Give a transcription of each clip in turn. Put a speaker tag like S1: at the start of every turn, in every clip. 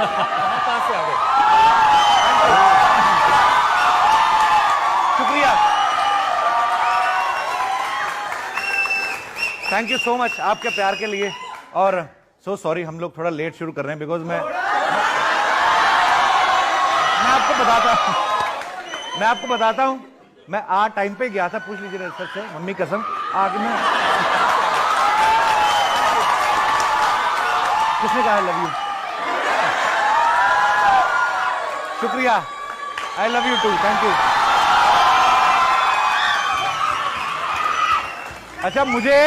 S1: कहां से आ गए?
S2: शुक्रिया, थैंक यू सो मच आपके प्यार के लिए। और सो सॉरी, हम लोग थोड़ा लेट शुरू कर रहे हैं बिकॉज मैं आपको बताता हूं, मैं आ टाइम पे गया था, पूछ लीजिए सर से, मम्मी कसम आगे मैं किसने कहा लव यू? शुक्रिया, I love you too, thank you. अच्छा, मुझे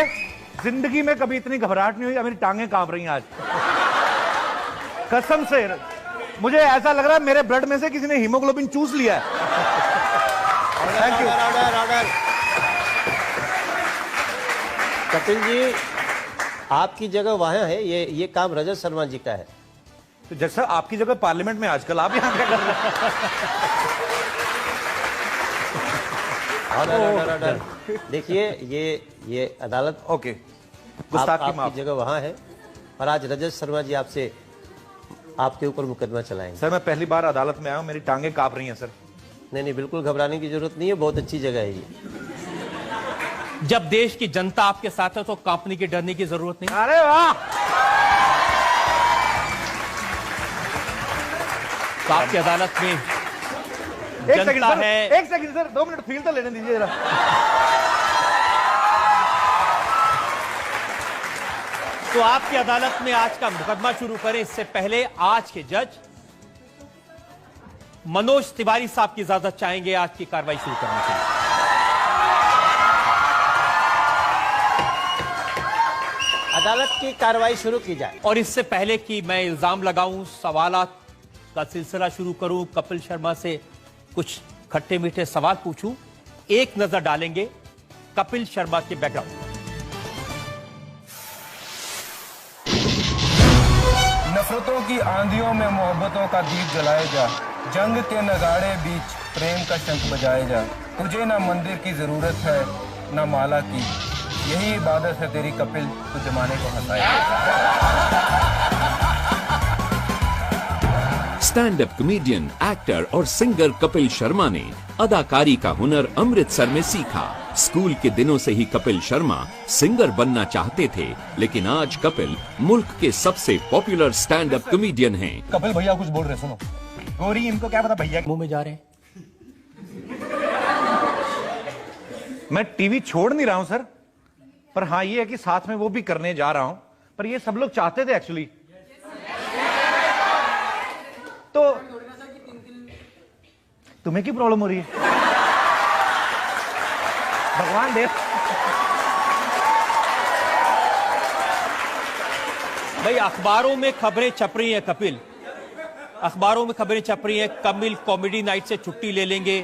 S2: जिंदगी में कभी इतनी घबराहट नहीं हुई, मेरी टांगें कांप रही हैं आज कसम से। मुझे ऐसा लग रहा है मेरे ब्लड में से किसी ने हीमोग्लोबिन चूस लिया है। Thank you.
S3: Order. Kapil ji, आपकी जगह वहां है, ये काम रजत शर्मा जी का है।
S2: तो जैसा आपकी जगह पार्लियामेंट में आजकल, आप यहाँ क्या कर रहे हैं?
S3: ऑर्डर। देखिए, ये अदालत,
S2: ओके, गुस्ताखी माफ।
S3: आपकी जगह वहां है और आज रजत शर्मा जी आपके ऊपर मुकदमा चलाएंगे।
S2: सर, मैं पहली बार अदालत में आया हूं, मेरी टांगें कांप रही हैं सर।
S3: नहीं, बिल्कुल घबराने की जरूरत नहीं है, बहुत अच्छी जगह है ये।
S1: जब देश की जनता आपके साथ है तो कांपने की, डरने की जरूरत नहीं।
S2: अरे वाह,
S1: तो आपकी अदालत में
S2: एक सेकंड
S1: जनता
S2: सर,
S1: है।
S2: एक सेकंड सर, 2 मिनट फील तो लेने दीजिए जरा।
S1: तो आपकी अदालत में आज का मुकदमा शुरू करें इससे पहले आज के जज मनोज तिवारी साहब की इजाजत चाहेंगे आज की कार्रवाई शुरू करने के लिए।
S3: अदालत की कार्रवाई शुरू की जाए।
S1: और इससे पहले कि मैं इल्जाम लगाऊं, सवालात का सिलसिला शुरू करूं, कपिल शर्मा से कुछ खट्टे मीठे सवाल पूछूं, एक नजर डालेंगे कपिल शर्मा के बैकग्राउंड।
S4: नफरतों की आंधियों में मोहब्बतों का दीप जलाए जा, जंग के नगाड़े बीच प्रेम का शंख बजाए जा। तुझे ना मंदिर की जरूरत है ना माला की, यही इबादत है तेरी कपिल, तू जमाने को हंसाए।
S5: स्टैंड अप कॉमेडियन, एक्टर और सिंगर कपिल शर्मा ने अदाकारी का हुनर अमृतसर में सीखा। स्कूल के दिनों से ही कपिल शर्मा सिंगर बनना चाहते थे, लेकिन आज कपिल मुल्क के सबसे पॉपुलर स्टैंड अप कॉमेडियन हैं।
S4: कपिल भैया कुछ बोल रहे, सुनो।
S2: गौरी, इनको क्या पता भैया
S1: मुंह में जा रहे हैं।
S2: मैं टीवी छोड़ नहीं रहा हूं सर, पर हाँ ये है कि साथ में वो भी करने जा रहा हूं, पर ये सब लोग चाहते थे एक्चुअली। तो तुम्हें क्या प्रॉब्लम हो रही है? भगवान देव।
S1: भाई, अखबारों में खबरें छप रही हैं कपिल, अखबारों में खबरें छप रही हैं कपिल कॉमेडी नाइट से छुट्टी ले लेंगे,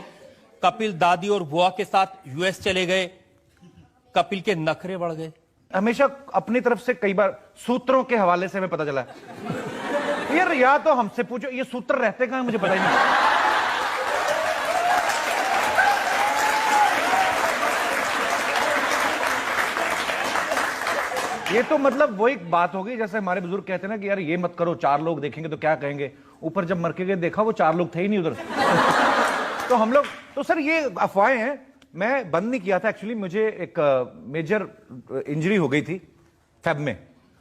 S1: कपिल दादी और बुआ के साथ यूएस चले गए, कपिल के नखरे बढ़ गए।
S2: हमेशा अपनी तरफ से कई बार सूत्रों के हवाले से हमें पता चला यार, या तो हमसे पूछो ये सूत्र रहते कहां, मुझे पता ही नहीं। ये तो मतलब वो एक बात होगी जैसे हमारे बुजुर्ग कहते हैं ना कि यार ये मत करो, 4 लोग देखेंगे तो क्या कहेंगे। ऊपर जब मर के गए देखा वो 4 लोग थे ही नहीं उधर। तो हम लोग, तो सर ये अफवाहें हैं, मैं बंद नहीं किया था एक्चुअली। मुझे एक मेजर इंजरी हो गई थी फेब में,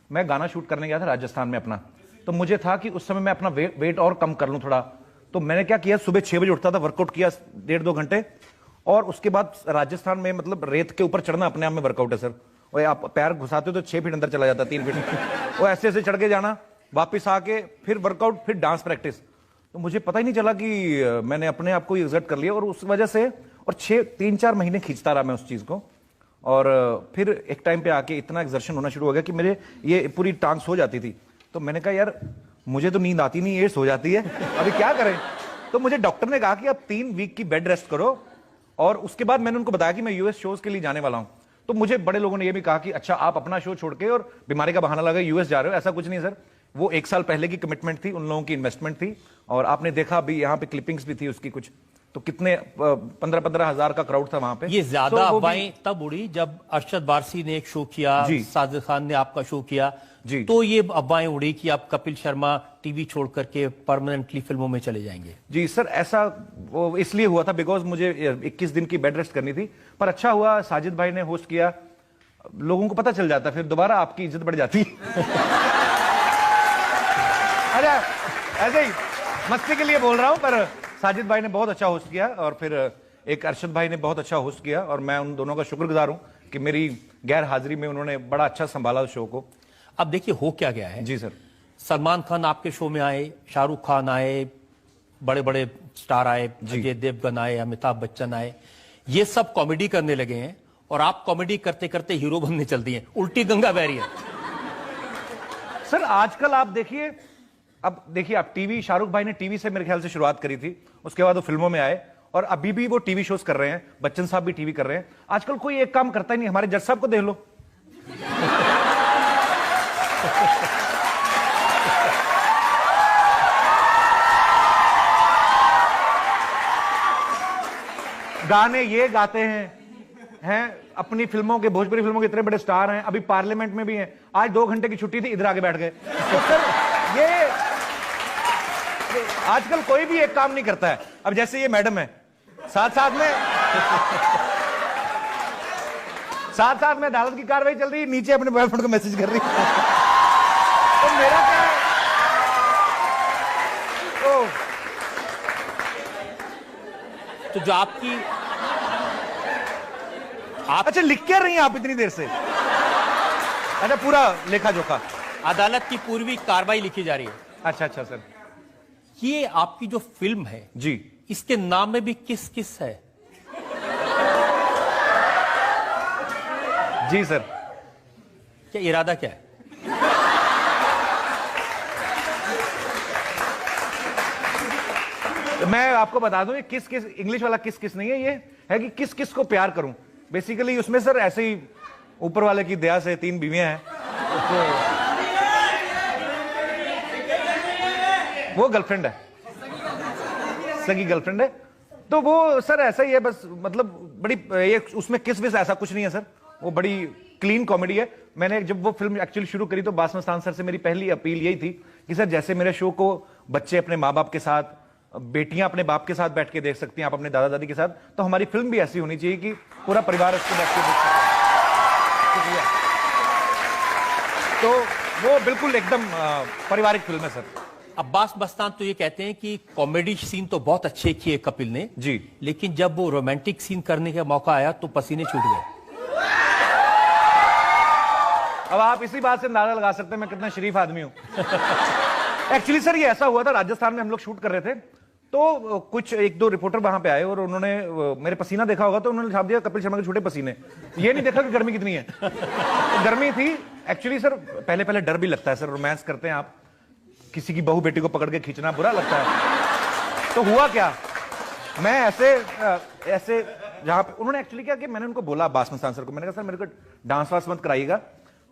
S2: मैं गाना शूट करने गया था राजस्थान में अपना, तो मुझे था कि उस समय मैं अपना वेट और कम कर लूं थोड़ा। तो मैंने क्या किया, सुबह 6 बजे उठता था, वर्कआउट किया 1.5-2 घंटे, और उसके बाद राजस्थान में मतलब रेत के ऊपर चढ़ना अपने आप में वर्कआउट है सर। और आप पैर घुसाते हो तो 6 फीट अंदर चला जाता, 3 फीट। वो ऐसे ऐसे चढ़ के जाना, वापिस आके फिर वर्कआउट, फिर डांस प्रैक्टिस। तो मुझे पता ही नहीं चला कि मैंने अपने आप को एग्जर्ट कर लिया, और उस वजह से और 3-4 महीने खींचता रहा मैं उस चीज को। और फिर एक टाइम पे आके इतना एक्सर्शन होना शुरू हो गया कि मेरे ये पूरी टांग सो जाती थी। तो मैंने कहा यार मुझे तो नींद आती नहीं, ये सो जाती है, अभी क्या करें। तो मुझे डॉक्टर ने कहा कि आप 3 वीक की बेड रेस्ट करो, और उसके बाद मैंने उनको बताया कि मैं यूएस शोज के लिए जाने वाला हूं। तो मुझे बड़े लोगों ने ये भी कहा कि अच्छा आप अपना शो छोड़ के और बीमारी का बहाना लगा यूएस जा रहे हो। ऐसा कुछ नहीं सर, वो 1 साल पहले की कमिटमेंट थी, उन लोगों की इन्वेस्टमेंट थी, और आपने देखा अभी यहाँ पे क्लिपिंग्स भी थी उसकी कुछ। तो कितने 15-15 हजार का क्राउड था वहां पे।
S1: ये ज्यादा
S2: तो वो
S1: अफवाहें तब उड़ी जब अरशद वारसी ने एक शो किया,
S2: जी।
S1: साजिद खान ने आपका शो किया,
S2: जी।
S1: तो ये अफवाहें उड़ी कि आप कपिल शर्मा टीवी छोड़ करके परमानेंटली फिल्मों में चले जाएंगे।
S2: जी सर, ऐसा वो इसलिए हुआ था बिकॉज मुझे 21 दिन की बेड रेस्ट करनी थी, पर अच्छा हुआ साजिद भाई ने होस्ट किया, लोगों को पता चल जाता, फिर दोबारा आपकी इज्जत बढ़ जाती। अरे ऐसे ही मस्ती के लिए बोल रहा हूं, पर साजिद भाई ने बहुत अच्छा होस्ट किया और फिर एक अरशद भाई ने बहुत अच्छा होस्ट किया और मैं उन दोनों का शुक्रगुजार हूं कि मेरी गैर हाजिरी में उन्होंने बड़ा अच्छा संभाला उस शो को।
S1: अब देखिए हो क्या गया है।
S2: जी सर।
S1: सलमान खान आपके शो में आए, शाहरुख खान आए, बड़े बड़े स्टार आए, अजय देवगन आए, अमिताभ बच्चन आए, ये सब कॉमेडी करने लगे हैं और आप कॉमेडी करते करते हीरो बनने चल दिए, उल्टी गंगा बह रही है।
S2: सर आजकल आप देखिए, अब देखिए आप टीवी, शाहरुख भाई ने टीवी से मेरे ख्याल से शुरुआत करी थी, उसके बाद वो फिल्मों में आए और अभी भी वो टीवी शोज कर रहे हैं, बच्चन साहब भी टीवी कर रहे हैं। आजकल कोई एक काम करता ही नहीं, हमारे जज साहब को देख लो। गाने ये गाते हैं अपनी फिल्मों के, भोजपुरी फिल्मों के इतने बड़े स्टार हैं, अभी पार्लियामेंट में भी हैं। आज 2 घंटे की छुट्टी थी, इधर आके बैठ गए। तो सर ये आजकल कोई भी एक काम नहीं करता है। अब जैसे ये मैडम है, साथ साथ में अदालत की कार्रवाई चल रही है, नीचे अपने बॉयफ्रेंड को मैसेज कर रही है। तो मेरा क्या है?
S1: तो जो आपकी
S2: अच्छा लिख क्या रही हैं आप इतनी देर से? अच्छा पूरा लेखा जोखा
S1: अदालत की पूर्वी कार्रवाई लिखी जा रही है।
S2: अच्छा अच्छा सर।
S1: ये आपकी जो फिल्म है
S2: जी,
S1: इसके नाम में भी किस किस है।
S2: जी सर।
S1: क्या इरादा क्या है?
S2: मैं आपको बता दूं, ये किस किस, इंग्लिश वाला किस किस नहीं है, ये है कि किस किस को प्यार करूं। बेसिकली उसमें सर ऐसे ही ऊपर वाले की दया से 3 बीवियां हैं, तो वो गर्लफ्रेंड है, सगी गर्लफ्रेंड है। तो वो सर ऐसा ही है बस, मतलब बड़ी ये उसमें किस विस ऐसा कुछ नहीं है सर, वो बड़ी क्लीन कॉमेडी है। मैंने जब वो फिल्म एक्चुअली शुरू करी तो बास मस्तान सर से मेरी पहली अपील यही थी कि सर जैसे मेरे शो को बच्चे अपने माँ बाप के साथ, बेटियां अपने बाप के साथ बैठ के देख सकती हैं, आप अपने दादा दादी के साथ, तो हमारी फिल्म भी ऐसी होनी चाहिए कि पूरा परिवार इसको बैठ के देख सके। तो वो बिल्कुल एकदम पारिवारिक फिल्म है सर।
S1: अब्बास मस्तान तो ये कहते हैं कि कॉमेडी सीन तो बहुत अच्छे किए कपिल ने
S2: जी,
S1: लेकिन जब वो रोमांटिक सीन करने का मौका आया तो पसीने छूट गए।
S2: अब आप इसी बात से अंदाजा लगा सकते हैं मैं कितना शरीफ आदमी हूं। एक्चुअली सर ये ऐसा हुआ था, राजस्थान में हम लोग शूट कर रहे थे, तो कुछ 1-2 रिपोर्टर वहां पे आए और उन्होंने मेरे पसीना देखा होगा तो उन्होंने छाप दिया कपिल शर्मा के छोटे पसीने। ये नहीं देखा कि गर्मी कितनी है। तो गर्मी थी एक्चुअली सर। पहले पहले डर भी लगता है सर, रोमांस करते हैं आप, किसी की बहू बेटी को पकड़ के खींचना बुरा लगता है। तो हुआ क्या, मैं ऐसे जहां पे उन्होंने एक्चुअली क्या कि मैंने उनको बोला, अब्बास मस्तान सर को, मैंने कहा सर मेरे को डांस वांस मत कराइएगा।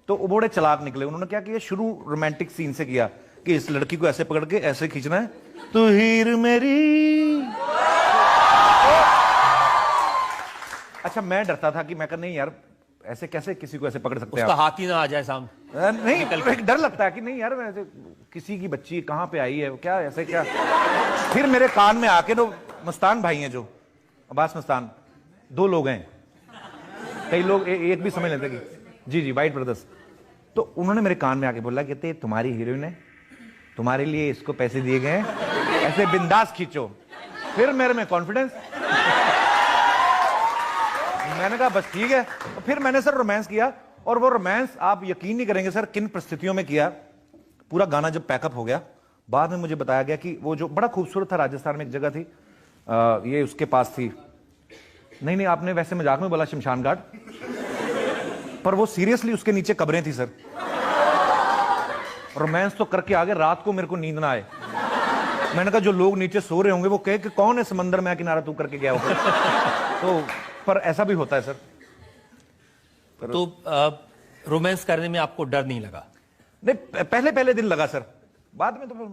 S2: तो वो बड़े चालाक निकले, उन्होंने क्या किया, शुरू रोमांटिक सीन से किया कि इस लड़की को ऐसे पकड़ के ऐसे खींचना है, तू हीर मेरी। अच्छा मैं डरता था कि मैं नहीं यार ऐसे कैसे किसी को ऐसे पकड़ सकते हैं
S1: उसका हाथ ही ना आ जाए सामने।
S2: नहीं, एक डर लगता है कि नहीं यार मैं किसी की बच्ची कहां पे आई है क्या, ऐसे क्या। फिर मेरे कान में आके, तो मस्तान भाई हैं जो अब्बास मस्तान, 2 लोग हैं, कई लोग एक भी समझ लेते कि जी वाइट ब्रदर्स। तो उन्होंने मेरे कान में आके बोला, कहते तुम्हारी हीरोइन है, तुम्हारे लिए इसको पैसे दिए गए हैं, ऐसे बिंदास खींचो। फिर मेरे में कॉन्फिडेंस, मैंने कहा बस ठीक है। तो फिर मैंने सर रोमांस किया, और वो रोमांस आप यकीन नहीं करेंगे सर किन परिस्थितियों में किया। पूरा गाना जब पैकअप हो गया, बाद में मुझे बताया गया कि वो जो बड़ा खूबसूरत था, राजस्थान में एक जगह थी, ये उसके पास थी, नहीं आपने वैसे मजाक में बोला शमशान घाट, पर वो सीरियसली उसके नीचे कब्रें थी सर। रोमांस तो करके आगे, रात को मेरे को नींद ना आए। मैंने कहा जो लोग नीचे सो रहे होंगे वो कहे कि कौन है समंदर में किनारा तू करके गया होगा। तो पर ऐसा भी होता है सर।
S1: तो रोमांस करने में आपको डर नहीं लगा?
S2: नहीं, पहले दिन लगा सर, बाद में तो फिर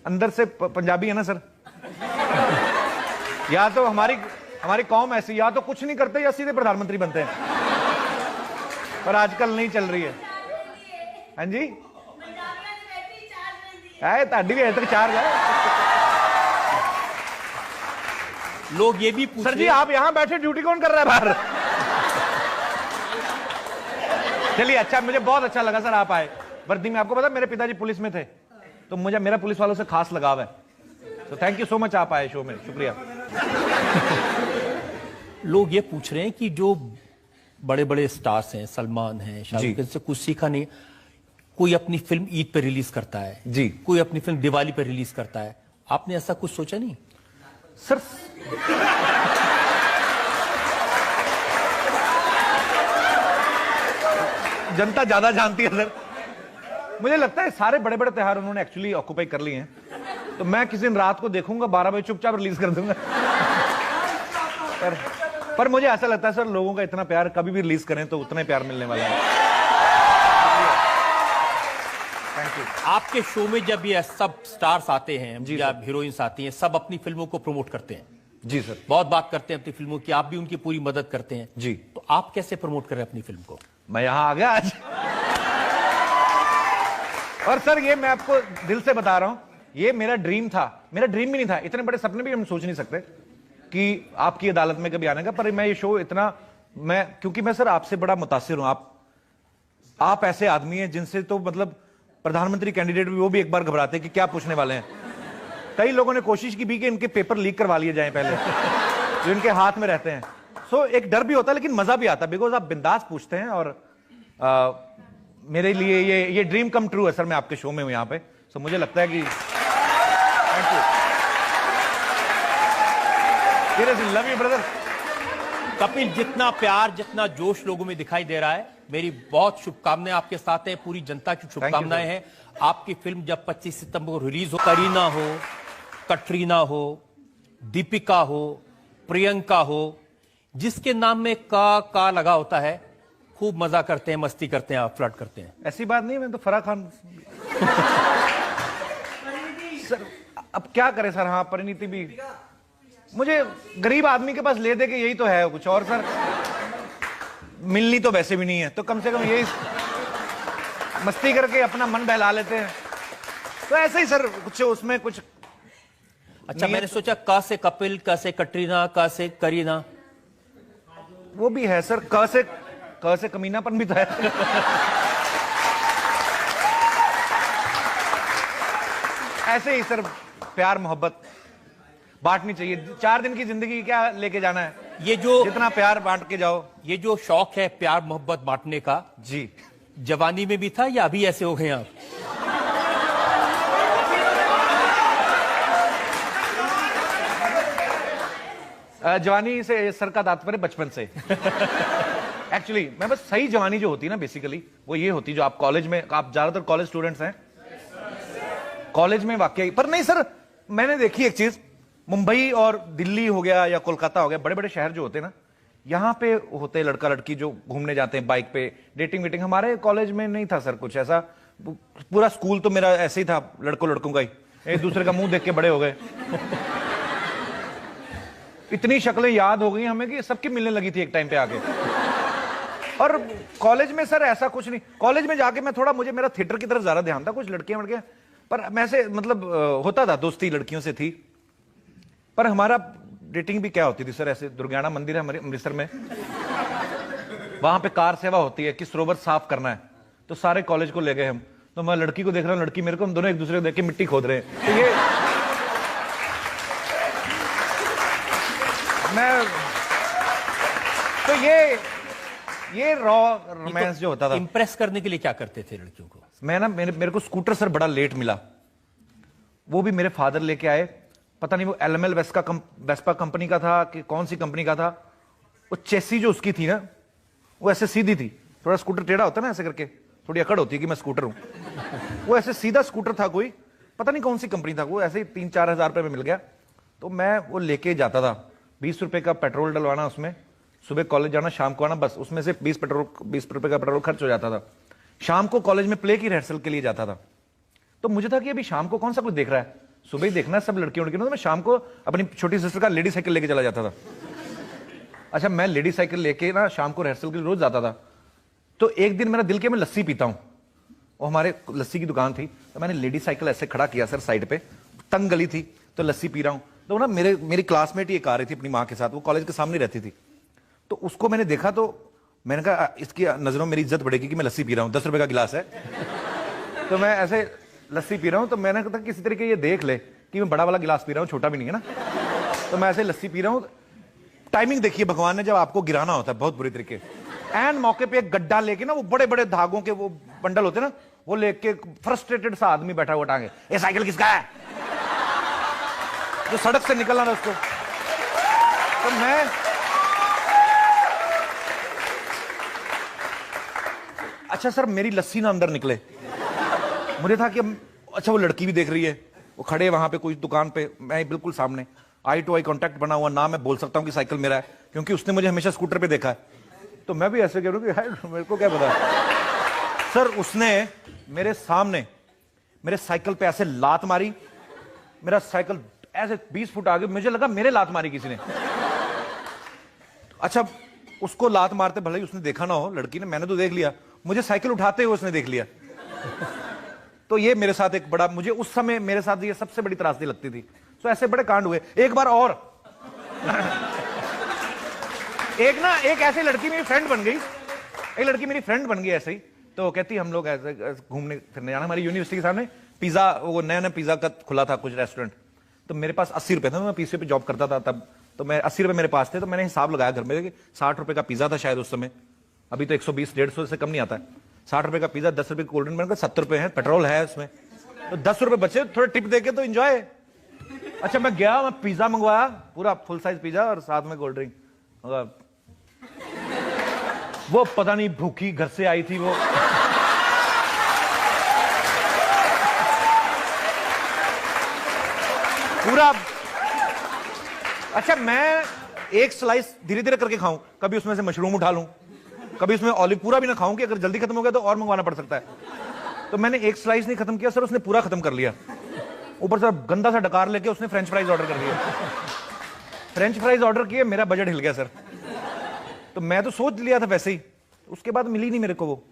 S2: अंदर से पंजाबी है ना सर। या तो हमारी कौम ऐसी, या तो कुछ नहीं करते या सीधे प्रधानमंत्री बनते हैं, पर आजकल नहीं चल रही है। हाँ जी, ताड़ी भी तक चार्ज है।
S1: लोग ये भी पूछ
S2: सर जी आप यहां बैठे ड्यूटी कौन कर रहा है बाहर? चलिए अच्छा, मुझे बहुत अच्छा लगा सर आप आए वर्दी में। आपको पता मेरे पिताजी पुलिस में थे, तो मुझे मेरा पुलिस वालों से खास लगाव है। तो थैंक यू सो मच आप आए शो में, शुक्रिया।
S1: लोग ये पूछ रहे हैं कि जो बड़े बड़े स्टार्स हैं, सलमान हैं, शाहरुख, इनसे कुछ सीखा नहीं। कोई अपनी फिल्म ईद पे रिलीज करता है
S2: जी,
S1: कोई अपनी फिल्म दिवाली पे रिलीज करता है, आपने ऐसा कुछ सोचा नहीं?
S2: सर जनता ज्यादा जानती है सर। मुझे लगता है सारे बड़े बड़े त्योहार उन्होंने एक्चुअली ऑक्यूपाई कर लिए हैं, तो मैं किसी दिन रात को देखूंगा 12 बजे चुपचाप रिलीज कर दूंगा। पर मुझे ऐसा लगता है सर लोगों का इतना प्यार, कभी भी रिलीज करें तो उतना ही प्यार मिलने वाला है। Thank you.
S1: आपके शो में जब ये सब स्टार्स आते हैं या हीरोइंस आती हैं, सब अपनी फिल्मों को प्रमोट करते हैं।
S2: जी सर,
S1: बहुत बात करते हैं अपनी फिल्मों की, आप भी उनकी पूरी मदद करते हैं
S2: जी।
S1: तो आप कैसे प्रमोट कर रहे हैं अपनी फिल्म को?
S2: मैं यहां आ गया आज। और सर ये मैं आपको दिल से बता रहा हूं, ये मेरा ड्रीम था। मेरा ड्रीम भी नहीं था, इतने बड़े सपने भी हम सोच नहीं सकते कि आपकी अदालत में कभी आने का। पर मैं ये शो इतना, क्योंकि मैं सर आपसे बड़ा मुतासिर हूं। आप ऐसे आदमी हैं जिनसे तो मतलब प्रधानमंत्री कैंडिडेट भी, वो भी एक बार घबराते कि क्या पूछने वाले हैं। कई लोगों ने कोशिश की भी कि इनके पेपर लीक करवा लिए जाएं पहले, जो इनके हाथ में रहते हैं। सो एक डर भी होता है लेकिन मजा भी आता है, बिकॉज आप बिंदास पूछते हैं। और मेरे लिए ये ड्रीम कम ट्रू है सर। मैं आपके शो में हूं यहाँ पे, सो मुझे लगता है कि thank you, love you brother.
S1: Kapil, जितना प्यार, जितना जोश लोगों में दिखाई दे रहा है, मेरी बहुत शुभकामनाएं आपके साथ है, पूरी जनता की शुभकामनाएं हैं। आपकी फिल्म जब 25 सितंबर को रिलीज हो, करीना हो, कटरीना हो, दीपिका हो, प्रियंका हो, जिसके नाम में का लगा होता है, खूब मजा करते हैं, मस्ती करते हैं, आप फ्लर्ट करते हैं।
S2: ऐसी बात नहीं, मैं तो फराह खान सर। अब क्या करें सर, हाँ परिणीति भी मुझे गरीब आदमी के पास ले दे के यही तो है, कुछ और सर मिलनी तो वैसे भी नहीं है, तो कम से कम यही मस्ती करके अपना मन बहला लेते हैं। तो ऐसे ही सर कुछ उसमें कुछ।
S1: अच्छा, मैंने सोचा क से कपिल, क से कटरीना, क से करीना,
S2: वो भी है सर। क से कमीनापन भी तो है। ऐसे ही सर प्यार मोहब्बत बांटनी चाहिए। 4 दिन की जिंदगी क्या लेके जाना है,
S1: ये जो
S2: जितना प्यार बांट के जाओ।
S1: ये जो शौक है प्यार मोहब्बत बांटने का,
S2: जी,
S1: जवानी में भी था या अभी ऐसे हो गए आप?
S2: जवानी से सर का तात्पर्य बचपन से। एक्चुअली मैं बस सही जवानी जो होती है ना, बेसिकली वो ये होती जो आप कॉलेज में, आप ज्यादातर कॉलेज स्टूडेंट्स हैं, कॉलेज में वाकई। पर नहीं सर, मैंने देखी एक चीज, मुंबई और दिल्ली हो गया या कोलकाता हो गया, बड़े बड़े शहर जो होते हैं ना, यहाँ पे होते लड़का लड़की जो घूमने जाते हैं बाइक पे, डेटिंग वेटिंग। हमारे कॉलेज में नहीं था सर कुछ ऐसा। पूरा स्कूल तो मेरा ऐसे ही था, लड़कों का ही, एक दूसरे का मुंह देख के बड़े हो गए। इतनी शक्लें याद हो गई हमें कि सबकी मिलने लगी थी एक टाइम पे आके। और कॉलेज में सर ऐसा कुछ नहीं। कॉलेज में जाके मैं थोड़ा, मुझे मेरा थिएटर की तरफ ज्यादा ध्यान था, कुछ लड़कियां वड़कियां, पर मैं से मतलब होता था, दोस्ती लड़कियों से थी। पर हमारा डेटिंग भी क्या होती थी सर, ऐसे दुर्गाना मंदिर है हमारे अमृतसर में, वहां पे कार सेवा होती है कि सरोवर साफ करना है, तो सारे कॉलेज को ले गए हम। तो मैं लड़की को देख रहा हूँ, लड़की मेरे को, हम दोनों एक दूसरे को देख के मिट्टी खोद रहे हैं। तो ये रॉ रोमांस जो होता था।
S1: इंप्रेस करने के लिए क्या करते थे लड़कियों को?
S2: मैं ना, मेरे को स्कूटर सर बड़ा लेट मिला, वो भी मेरे फादर लेके आए। पता नहीं वो एलएमएल वेस्पा कंपनी का था कि कौन सी कंपनी का था। वो चेसी जो उसकी थी ना, वो ऐसे सीधी थी, थोड़ा स्कूटर टेढ़ा होता ना ऐसे करके, थोड़ी अकड़ होती है कि मैं स्कूटर हूं। वो ऐसे सीधा स्कूटर था, कोई पता नहीं कौन सी कंपनी था, वो ऐसे ही 3-4 हजार रुपए में मिल गया। तो मैं वो लेके जाता था, 20 रुपए का पेट्रोल डलवाना उसमें, सुबह कॉलेज जाना, शाम को आना, बस उसमें से 20 रुपए का पेट्रोल खर्च हो जाता था। शाम को कॉलेज में प्ले की रिहर्सल के लिए जाता था। तो मुझे था कि अभी शाम को कौन सा कुछ देख रहा है, सुबह ही देखना सब लड़कियों तो मैं शाम को अपनी छोटी सिस्टर का लेडी साइकिल लेके चला जाता था। अच्छा, मैं लेडी साइकिल लेके ना शाम को रिहर्सल के लिए रोज जाता था। तो एक दिन मेरा दिल किया मैं लस्सी पीता हूं, और हमारे लस्सी की दुकान थी, तो मैंने लेडी साइकिल ऐसे खड़ा किया सर साइड पे, तंग गली थी, तो लस्सी पी रहा हूं। तो ना मेरी क्लासमेट ही एक आ रही थी अपनी माँ के साथ, वो कॉलेज के सामने रहती थी। तो उसको मैंने देखा, तो मैंने कहा इसकी नजरों में मेरी इज्जत बढ़ेगी कि मैं लस्सी पी रहा हूँ, 10 रुपए का गिलास है। तो मैं ऐसे लस्सी पी रहा हूँ, तो मैंने कहा किसी तरीके ये देख ले कि मैं बड़ा वाला गिलास पी रहा हूँ, छोटा भी नहीं है ना। तो मैं ऐसे लस्सी पी रहा हूँ। टाइमिंग देखिए भगवान ने, जब आपको गिराना होता है बहुत बुरी तरीके, एंड मौके पे एक गड्ढा लेके ना, वो बड़े बड़े धागों के वो बंडल होते ना, वो लेके फ्रस्ट्रेटेड सा आदमी बैठा हुआ टांगे, ये साइकिल किसका है, जो सड़क से निकलना था उसको। तो मैं अच्छा सर, मेरी लस्सी ना अंदर निकले, मुझे था कि अच्छा वो लड़की भी देख रही है, वो खड़े वहां पे कोई दुकान पे, मैं बिल्कुल सामने, आई टू आई कांटेक्ट बना हुआ, ना मैं बोल सकता हूं कि साइकिल मेरा है, क्योंकि उसने मुझे हमेशा स्कूटर पे देखा है। तो मैं भी ऐसे कह रहा हूं कि यार मेरे को क्या पता। सर उसने मेरे सामने मेरे साइकिल पे ऐसे लात मारी, मेरा साइकिल ऐसे 20 फुट आगे, मुझे लगा मेरे लात मारी किसी ने। अच्छा, उसको लात मारते भले ही उसने देखा ना हो, लड़की ने, मैंने तो देख लिया, मुझे साइकिल उठाते हुए उसने देख लिया। तो ये मेरे साथ एक बड़ा, मुझे उस समय मेरे साथ ये सबसे बड़ी त्रासदी लगती थी। तो ऐसे बड़े कांड हुए। एक बार और एक ऐसी लड़की मेरी फ्रेंड बन गई, एक लड़की मेरी फ्रेंड बन गई ऐसे ही। तो कहती हम लोग ऐसे घूमने फिरने जाना, हमारी यूनिवर्सिटी के सामने पिज्जा, वो नया पिज्जा का खुला था कुछ रेस्टोरेंट। तो मेरे पास 80 रुपए था, मैं पीसी पे जॉब करता था तब, तो मैं 80 रुपए मेरे पास थे। तो मैंने हिसाब लगाया घर में कि 60 रुपए का पिज्जा था शायद उस समय, अभी तो 120-150 से कम नहीं आता है। 60 रुपए का पिज्जा, 10 रुपए का कोल्ड ड्रिंक, मैंने कहा 70 रुपए है, पेट्रोल है उसमें, तो 10 रुपए बचे, थोड़े टिप देके तो एंजॉय। अच्छा, मैं गया, मैं पिज्जा मंगवाया, पूरा फुल साइज पिज्जा और साथ में कोल्ड ड्रिंक। वो पता नहीं भूखी घर से आई थी वो, पूरा। अच्छा, मैं एक स्लाइस धीरे धीरे करके खाऊं, कभी उसमें से मशरूम उठा लूं, कभी उसमें ऑलिव, पूरा भी ना खाऊं कि अगर जल्दी खत्म हो गया तो और मंगवाना पड़ सकता है। तो मैंने एक स्लाइस नहीं खत्म किया सर, उसने पूरा खत्म कर लिया। ऊपर से गंदा सा डकार लेके उसने फ्रेंच फ्राइज ऑर्डर कर दिया। फ्रेंच फ्राइज ऑर्डर किए, मेरा बजट हिल गया सर। तो मैं तो सोच लिया था वैसे ही, उसके बाद मिली नहीं मेरे को वो।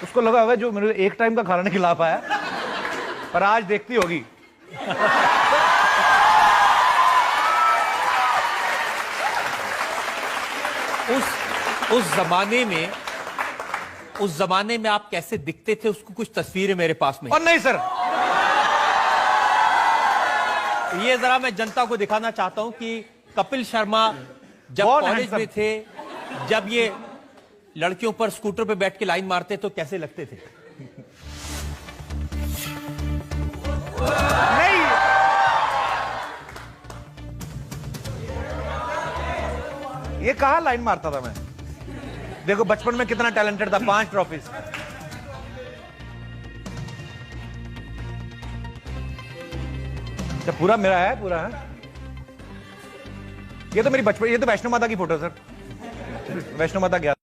S2: उसको लगा होगा जो मेरे एक टाइम का खाना नहीं खिला पाया, पर आज देखती होगी।
S1: उस जमाने में आप कैसे दिखते थे, उसको कुछ तस्वीरें मेरे पास में।
S2: और नहीं सर,
S1: ये जरा मैं जनता को दिखाना चाहता हूं कि कपिल शर्मा जब
S2: बहुत
S1: कॉलेज में
S2: handsome।
S1: थे, जब ये लड़कियों पर स्कूटर पे बैठ के लाइन मारते तो कैसे लगते थे।
S2: नहीं, ये कहां लाइन मारता था मैं। देखो बचपन में कितना टैलेंटेड था, 5 ट्रॉफीज। तो पूरा मेरा है, पूरा है। ये तो मेरी बचपन, ये तो वैष्णो माता की फोटो सर, वैष्णो माता गया।